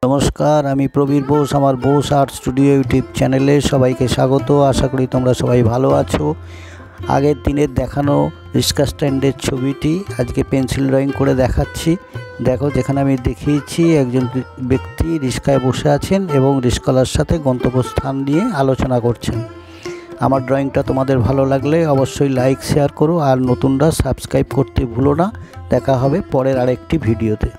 नमस्कार आमी प्रबीर बोस आमार बोस आर्ट स्टूडियो यूट्यूब चैनेले सबाइके स्वागत। आशा करी तोमरा सबाई भालो आछो। आगेर दिनेर देखानो रिक्शा स्टैंडेर छबिटी आज के पेंसिल ड्रयिंग करे देखाচ্ছি। देखो जेखाने आमी देখিয়েছি एकजन व्यक्ति रिक्शाय बसे आছেন এবং रिक्शाওয়ালার সাথে গন্তব্যস্থান নিয়ে আলোচনা করছেন। আমার ড্রয়িংটা তোমাদের ভালো লাগলে অবশ্যই লাইক শেয়ার করো আর নতুনরা সাবস্ক্রাইব করতে ভুলো না। দেখা হবে পরের আরেকটি ভিডিওতে।